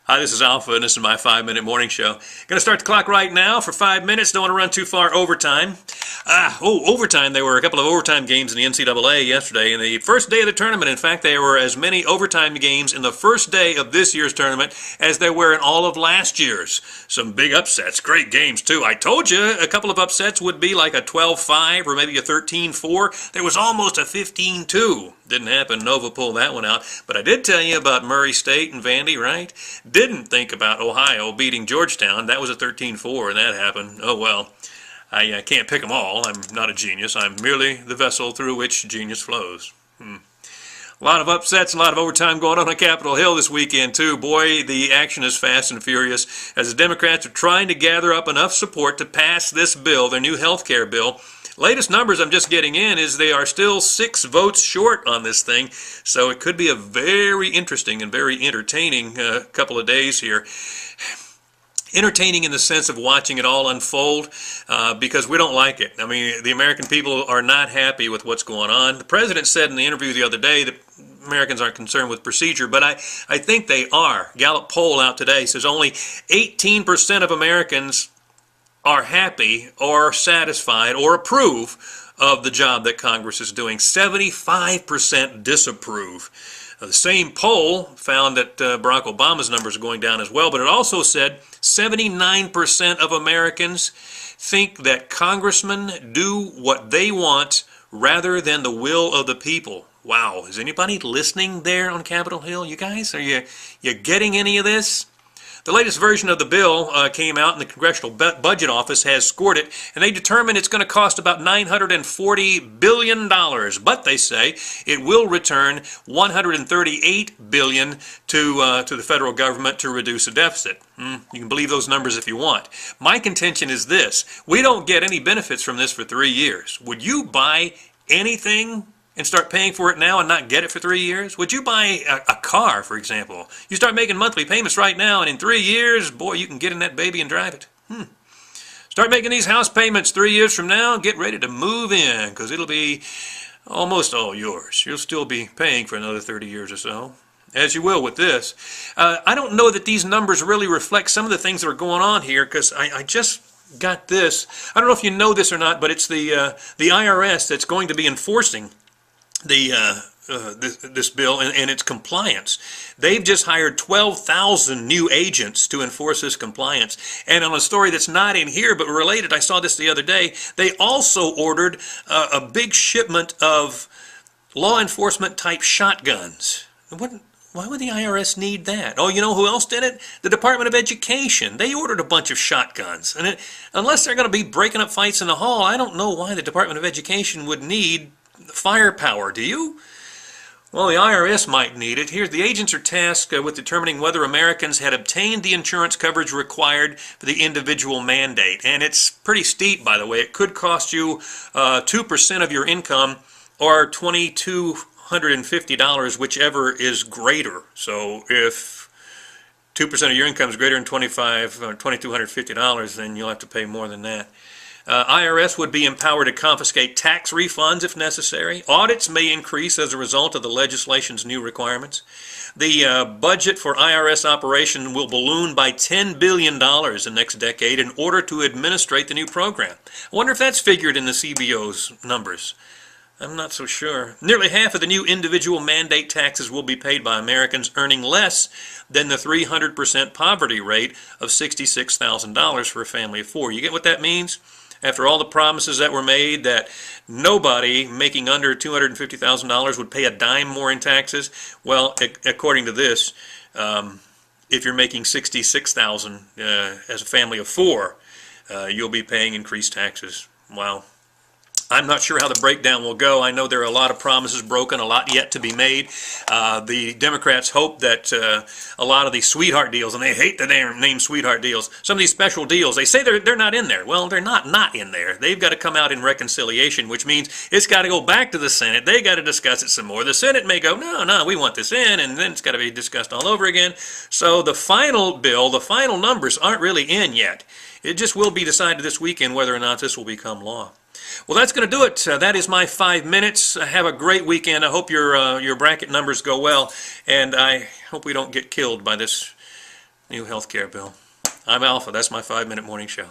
Hi, this is Alpha, and this is my 5-minute morning show. Going to start the clock right now for 5 minutes. Don't want to run too far overtime. Overtime. There were a couple of overtime games in the NCAA yesterday. In the first day of the tournament, in fact, there were as many overtime games in the first day of this year's tournament as there were in all of last year's. Some big upsets. Great games, too. I told you a couple of upsets would be like a 12-5 or maybe a 13-4. There was almost a 15-2. Didn't happen. Nova pulled that one out. But I did tell you about Murray State and Vandy, right? Didn't think about Ohio beating Georgetown. That was a 13-4, and that happened. Oh, well, I can't pick them all. I'm not a genius. I'm merely the vessel through which genius flows. A lot of upsets, a lot of overtime going on Capitol Hill this weekend, too. Boy, the action is fast and furious as the Democrats are trying to gather up enough support to pass this bill, their new health care bill. Latest numbers I'm just getting in is they are still 6 votes short on this thing, so it could be a very interesting and very entertaining couple of days here. Entertaining in the sense of watching it all unfold because we don't like it. I mean, the American people are not happy with what's going on. The president said in the interview the other day that Americans aren't concerned with procedure, but I think they are. Gallup poll out today says only 18% of Americans are happy or satisfied or approve of the job that Congress is doing. 75% disapprove. The same poll found that Barack Obama's numbers are going down as well, but it also said 79% of Americans think that congressmen do what they want rather than the will of the people. Wow, is anybody listening there on Capitol Hill? You guys, are you getting any of this? The latest version of the bill came out, and the Congressional Budget Office has scored it, and they determined it's going to cost about $940 billion. But they say it will return $138 billion to the federal government to reduce the deficit. You can believe those numbers if you want. My contention is this. We don't get any benefits from this for 3 years. Would you buy anything and start paying for it now and not get it for 3 years? Would you buy a car, for example? You start making monthly payments right now, and in 3 years, boy, you can get in that baby and drive it. Start making these house payments 3 years from now, get ready to move in, because it'll be almost all yours. You'll still be paying for another 30 years or so, as you will with this. I don't know that these numbers really reflect some of the things that are going on here, because I just got this. I don't know if you know this or not, but it's the IRS that's going to be enforcing this bill and its compliance. They've just hired 12,000 new agents to enforce this compliance. And on a story that's not in here but related, I saw this the other day, they also ordered a big shipment of law enforcement type shotguns. Why would the IRS need that? Oh, you know who else did it? The Department of Education. They ordered a bunch of shotguns. And unless they're going to be breaking up fights in the hall, I don't know why the Department of Education would need firepower, do you? Well, the IRS might need it. Here, the agents are tasked with determining whether Americans had obtained the insurance coverage required for the individual mandate. And it's pretty steep, by the way. It could cost you 2% of your income or $2,250, whichever is greater. So if 2% of your income is greater than $2,250, then you'll have to pay more than that. IRS would be empowered to confiscate tax refunds if necessary. Audits may increase as a result of the legislation's new requirements. The budget for IRS operation will balloon by $10 billion in the next decade in order to administrate the new program. I wonder if that's figured in the CBO's numbers. I'm not so sure. Nearly half of the new individual mandate taxes will be paid by Americans earning less than the 300% poverty rate of $66,000 for a family of 4. You get what that means? After all the promises that were made that nobody making under $250,000 would pay a dime more in taxes, well, according to this, if you're making $66,000 as a family of 4, you'll be paying increased taxes. Wow. I'm not sure how the breakdown will go. I know there are a lot of promises broken, a lot yet to be made. The Democrats hope that a lot of these sweetheart deals, and they hate the name sweetheart deals, some of these special deals, they say they're not in there. Well, they're not in there. They've got to come out in reconciliation, which means it's got to go back to the Senate. They got to discuss it some more. The Senate may go, no, we want this in, and then it's got to be discussed all over again. So the final bill, the final numbers aren't really in yet. It just will be decided this weekend whether or not this will become law. Well, that's going to do it. That is my 5 minutes. Have a great weekend. I hope your bracket numbers go well, and I hope we don't get killed by this New health care bill. I'm Alpha. That's my 5-minute morning show.